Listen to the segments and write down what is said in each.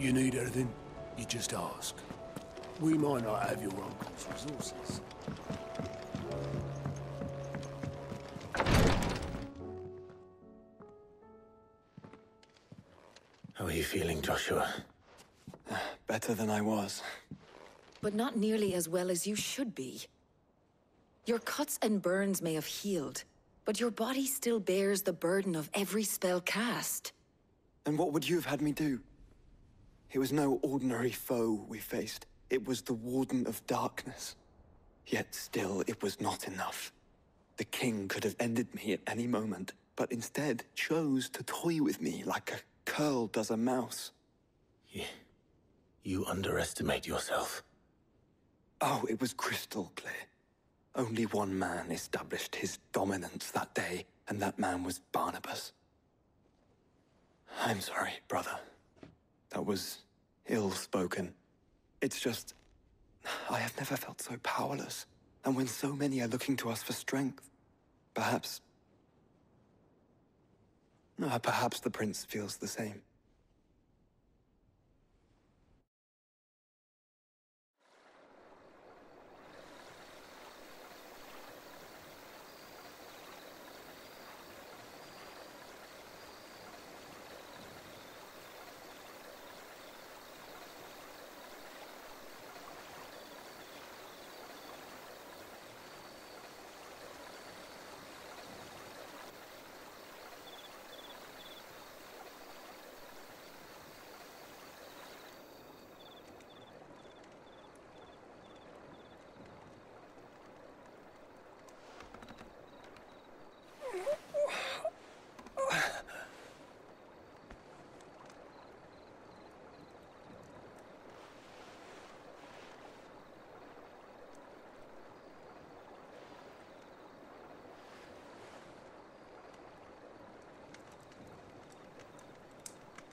You need anything, you just ask. We might not have your uncle's resources. How are you feeling, Joshua? Better than I was. But not nearly as well as you should be. Your cuts and burns may have healed, but your body still bears the burden of every spell cast. And what would you have had me do? It was no ordinary foe we faced. It was the Warden of Darkness. Yet still, it was not enough. The king could have ended me at any moment, but instead chose to toy with me like a curl does a mouse. You underestimate yourself. Oh, it was crystal clear. Only one man established his dominance that day, and that man was Barnabas. I'm sorry, brother. That was ill-spoken. It's just, I have never felt so powerless. And when so many are looking to us for strength, perhaps the prince feels the same.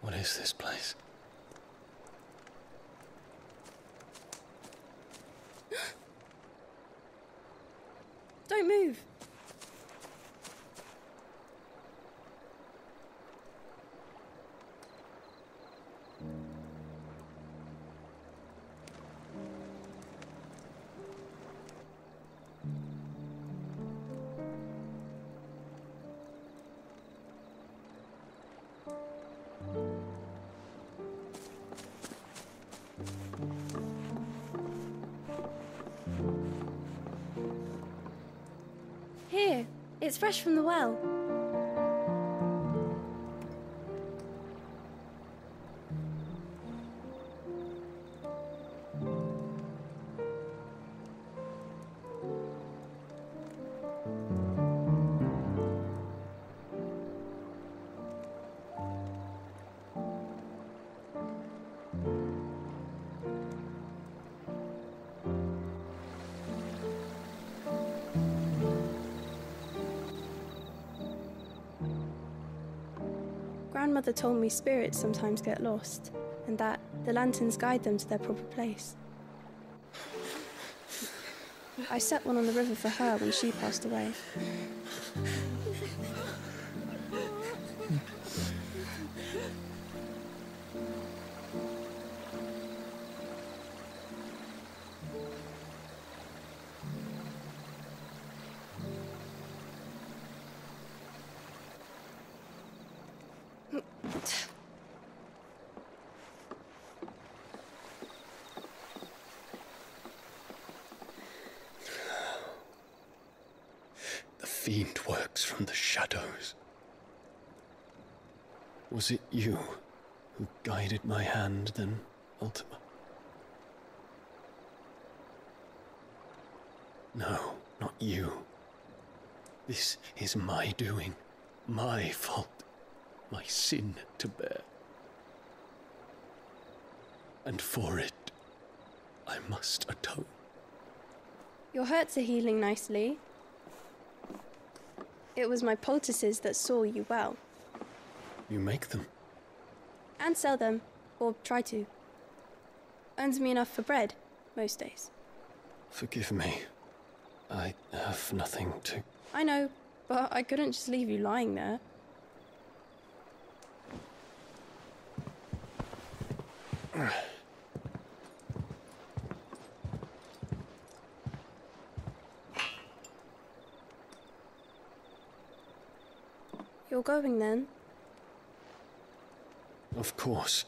What is this place? Don't move. Here, it's fresh from the well. Grandmother told me spirits sometimes get lost, and that the lanterns guide them to their proper place. I set one on the river for her when she passed away. The fiend works from the shadows. Was it you who guided my hand then, Ultima? No, not you. This is my doing, my fault, my sin to bear. And for it, I must atone. Your hurts are healing nicely. It was my poultices that saw you well. You make them? And sell them, or try to. Earns me enough for bread, most days. Forgive me. I have nothing to... I know, but I couldn't just leave you lying there. You're going then? Of course.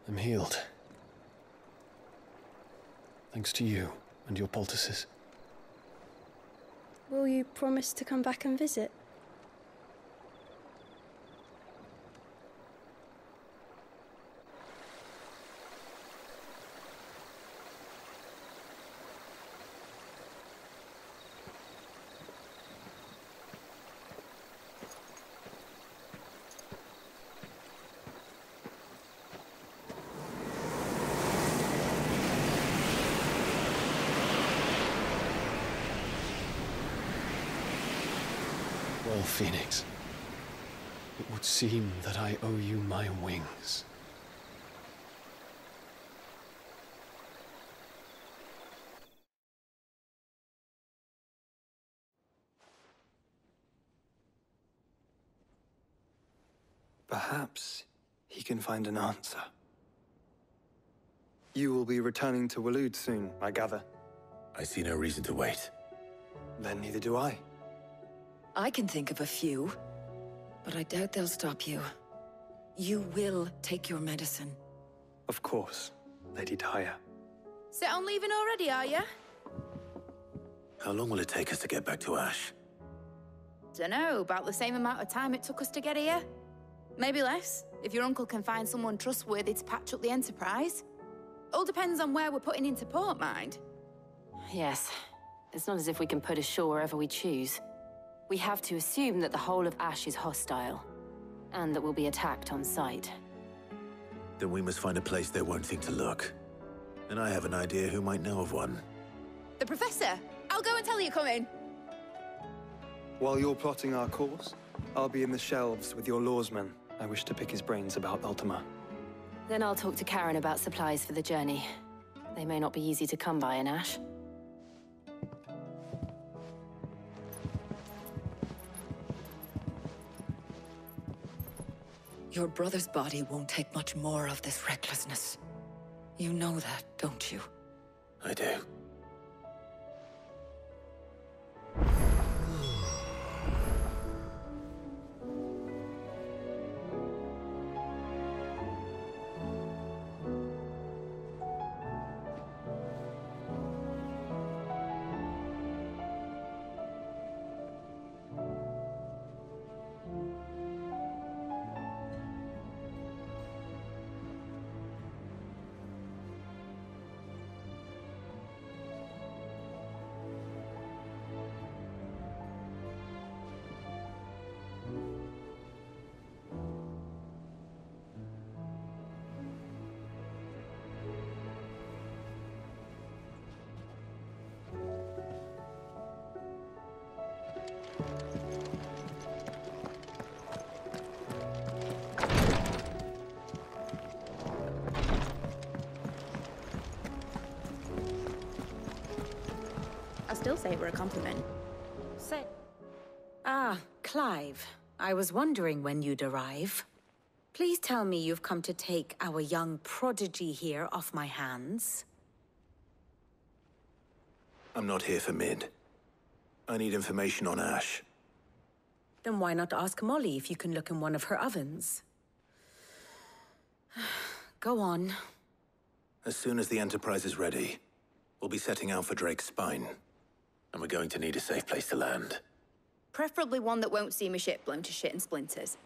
I'm healed. Thanks to you and your poultices. Will you promise to come back and visit? Well, Phoenix, it would seem that I owe you my wings. Perhaps he can find an answer. You will be returning to Waloed soon, I gather. I see no reason to wait. Then neither do I. I can think of a few, but I doubt they'll stop you. You will take your medicine. Of course, Lady Daya. Set on leaving already, are you? How long will it take us to get back to Ash? Dunno, about the same amount of time it took us to get here. Maybe less, if your uncle can find someone trustworthy to patch up the Enterprise. All depends on where we're putting into port, mind. Yes. It's not as if we can put ashore wherever we choose. We have to assume that the whole of Ash is hostile, and that we'll be attacked on sight. Then we must find a place they won't think to look. And I have an idea who might know of one. The Professor! I'll go and tell you coming! While you're plotting our course, I'll be in the shelves with your lawsman. I wish to pick his brains about Ultima. Then I'll talk to Karen about supplies for the journey. They may not be easy to come by in Ash. Your brother's body won't take much more of this recklessness. You know that, don't you? I do. I still say it were a compliment. Say... Ah, Clive. I was wondering when you'd arrive. Please tell me you've come to take our young prodigy here off my hands. I'm not here for Mid. I need information on Ash. Then why not ask Molly if you can look in one of her ovens? Go on. As soon as the Enterprise is ready, we'll be setting out for Drake's Spine. And we're going to need a safe place to land. Preferably one that won't see my ship blown to shit and splinters.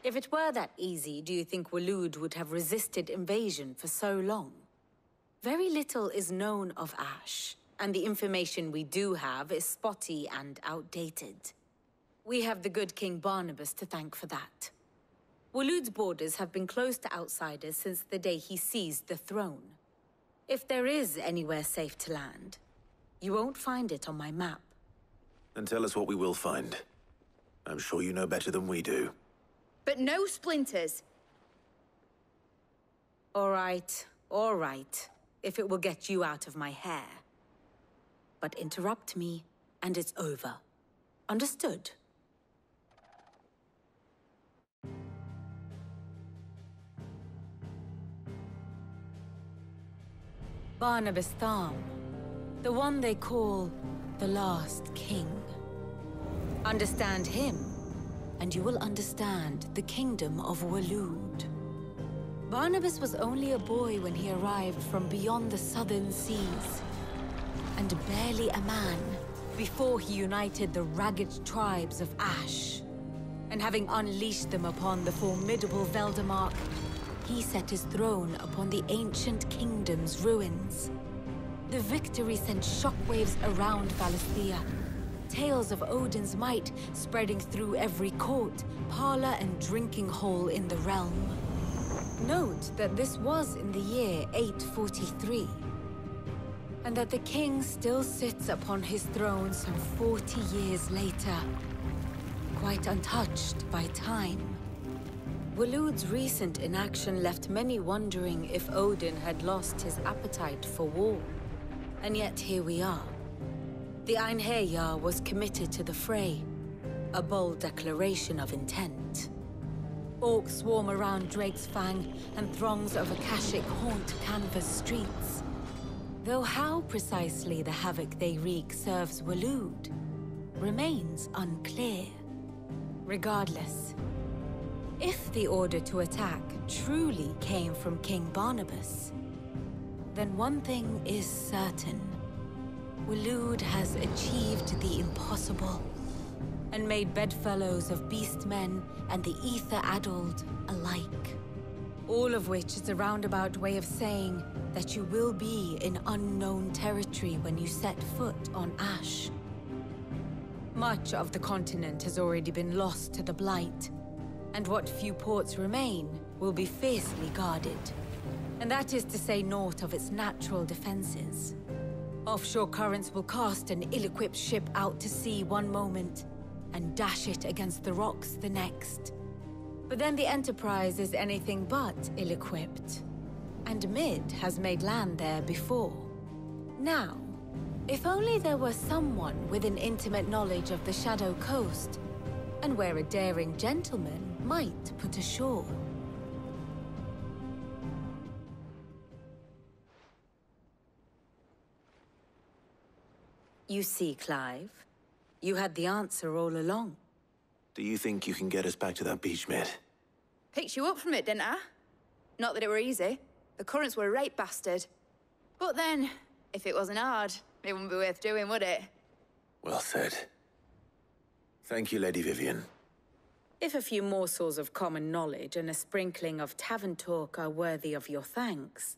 If it were that easy, do you think Waloed would have resisted invasion for so long? Very little is known of Ash, and the information we do have is spotty and outdated. We have the good King Barnabas to thank for that. Waloed's borders have been closed to outsiders since the day he seized the throne. If there is anywhere safe to land, you won't find it on my map. Then tell us what we will find. I'm sure you know better than we do. But no splinters! All right, if it will get you out of my hair. But interrupt me, and it's over. Understood? Barnabas Tharm, the one they call the Last King. Understand him, and you will understand the kingdom of Waloed. Barnabas was only a boy when he arrived from beyond the southern seas, and barely a man before he united the ragged tribes of Ash. And having unleashed them upon the formidable Veldamark, he set his throne upon the ancient kingdom's ruins. The victory sent shockwaves around Valisthea, tales of Odin's might spreading through every court, parlor, and drinking hole in the realm. Note that this was in the year 843, and that the king still sits upon his throne some 40 years later, quite untouched by time. Waloed's recent inaction left many wondering if Odin had lost his appetite for war. And yet here we are. The Einherjar was committed to the fray, a bold declaration of intent. Orcs swarm around Drake's Fang, and throngs of Akashic haunt Canvas streets. Though how precisely the havoc they wreak serves Waloed remains unclear. Regardless, if the order to attack truly came from King Barnabas, then one thing is certain. Waloed has achieved the impossible, and made bedfellows of beastmen and the ether-addled alike. All of which is a roundabout way of saying that you will be in unknown territory when you set foot on Ash. Much of the continent has already been lost to the Blight, and what few ports remain will be fiercely guarded. And that is to say naught of its natural defenses. Offshore currents will cast an ill-equipped ship out to sea one moment, and dash it against the rocks the next. But then the Enterprise is anything but ill-equipped, and Mid has made land there before. Now, if only there were someone with an intimate knowledge of the Shadow Coast, and where a daring gentleman might put ashore. You see, Clive, you had the answer all along. Do you think you can get us back to that beach, Mid? Picked you up from it, didn't I? Not that it were easy. The currents were a right bastard. But then, if it wasn't hard, it wouldn't be worth doing, would it? Well said. Thank you, Lady Vivian. If a few morsels of common knowledge and a sprinkling of tavern talk are worthy of your thanks,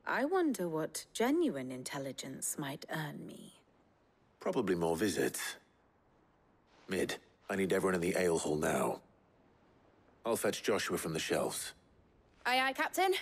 I wonder what genuine intelligence might earn me. Probably more visits. Mid, I need everyone in the ale hall now. I'll fetch Joshua from the shelves. Aye, aye, Captain.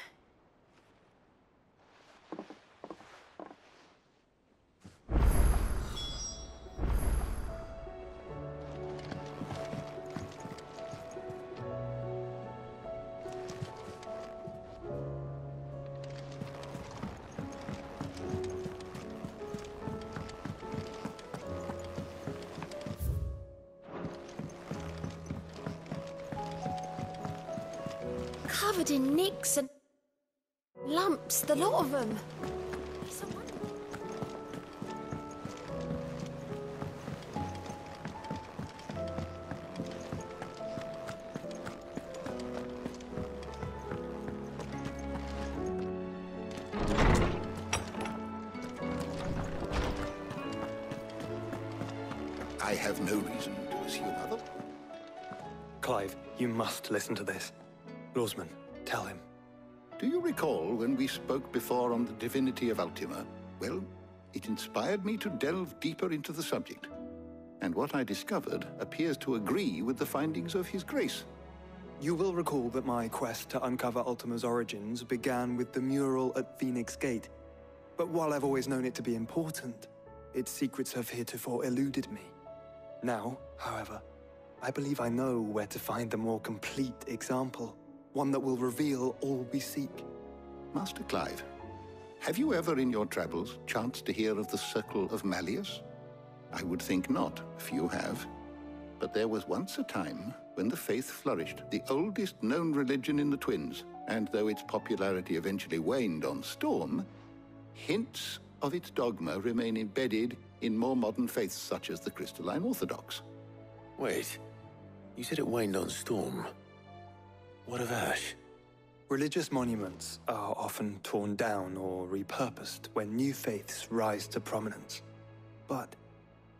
Covered in nicks and lumps, the lot of them. I have no reason to assume other. Clive, you must listen to this. Lawsman, tell him. Do you recall when we spoke before on the divinity of Ultima? Well, it inspired me to delve deeper into the subject. And what I discovered appears to agree with the findings of His Grace. You will recall that my quest to uncover Ultima's origins began with the mural at Phoenix Gate. But while I've always known it to be important, its secrets have heretofore eluded me. Now, however, I believe I know where to find the more complete example. One that will reveal all we seek. Master Clive, have you ever in your travels chanced to hear of the Circle of Malleus? I would think not, few have. But there was once a time when the faith flourished, the oldest known religion in the Twins, and though its popularity eventually waned on Storm, Hints of its dogma remain embedded in more modern faiths such as the Crystalline Orthodox. Wait, you said it waned on Storm. What of Ash? Religious monuments are often torn down or repurposed when new faiths rise to prominence. But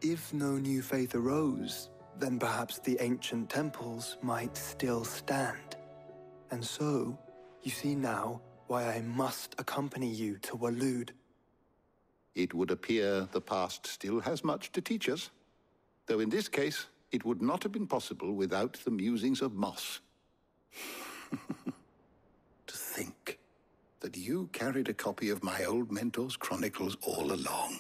if no new faith arose, then perhaps the ancient temples might still stand. And so, you see now why I must accompany you to Waloed. It would appear the past still has much to teach us, though in this case, it would not have been possible without the musings of Moss. To think that you carried a copy of my old mentor's chronicles all along.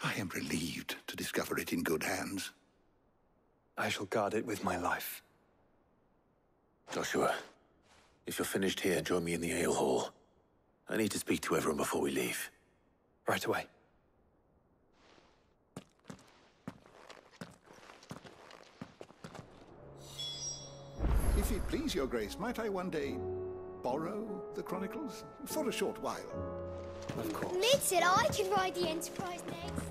I am relieved to discover it in good hands. I shall guard it with my life. Joshua, if you're finished here, join me in the ale hall. I need to speak to everyone before we leave. Right away. If it please your grace, might I one day borrow the chronicles? For a short while. Of course. Mid said I could ride the Enterprise next.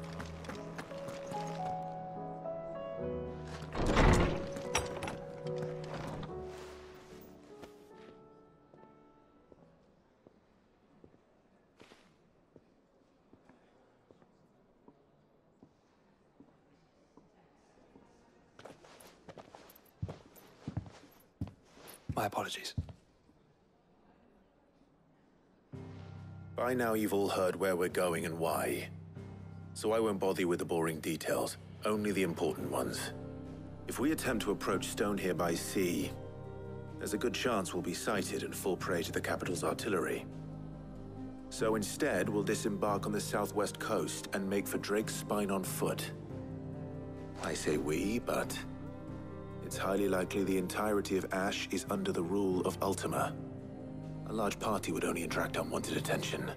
My apologies. By now you've all heard where we're going and why. So I won't bother you with the boring details, only the important ones. If we attempt to approach Stone here by sea, there's a good chance we'll be sighted and fall prey to the capital's artillery. So instead, we'll disembark on the southwest coast and make for Drake's Spine on foot. I say we, but it's highly likely the entirety of Ash is under the rule of Ultima. A large party would only attract unwanted attention,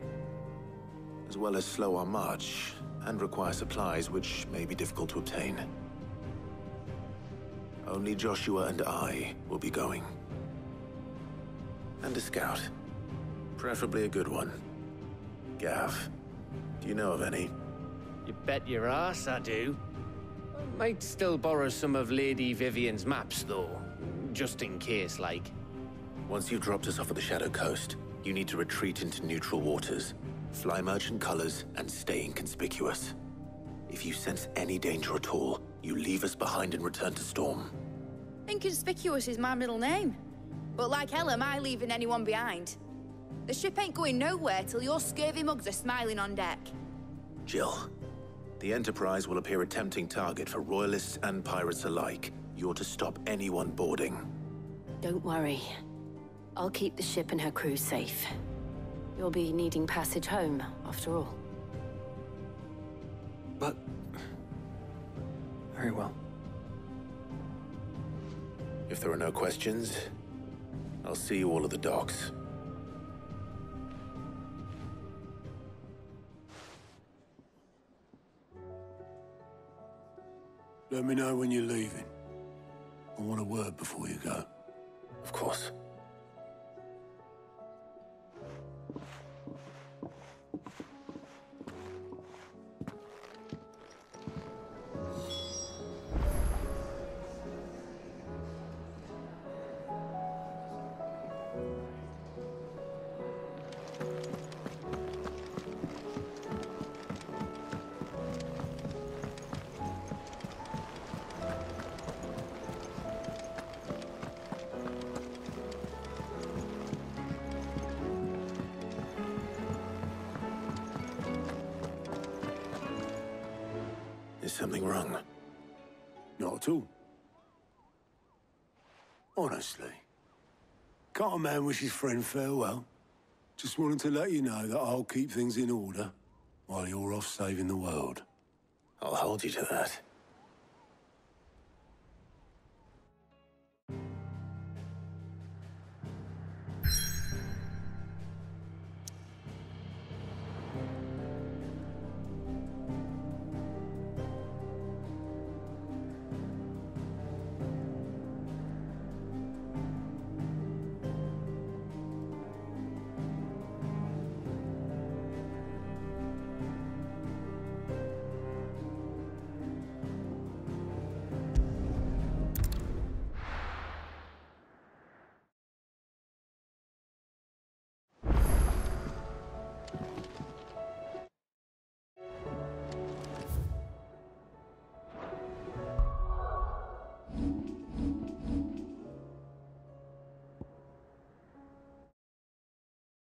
as well as slow our march and require supplies which may be difficult to obtain. Only Joshua and I will be going. And a scout. Preferably a good one. Gav, do you know of any? You bet your ass I do. I might still borrow some of Lady Vivian's maps, though. Just in case, like. Once you've dropped us off at the Shadow Coast, you need to retreat into neutral waters, fly merchant colors, and stay inconspicuous. If you sense any danger at all, you leave us behind and return to Storm. Inconspicuous is my middle name. But like hell am I leaving anyone behind. The ship ain't going nowhere till your scurvy mugs are smiling on deck. Jill, the Enterprise will appear a tempting target for royalists and pirates alike. You're to stop anyone boarding. Don't worry. I'll keep the ship and her crew safe. You'll be needing passage home, after all. But... very well. If there are no questions, I'll see you all at the docks. Let me know when you're leaving. I want a word before you go. Of course. Is something wrong? Not at all. Honestly. Can't a man wish his friend farewell? Just wanted to let you know that I'll keep things in order while you're off saving the world. I'll hold you to that.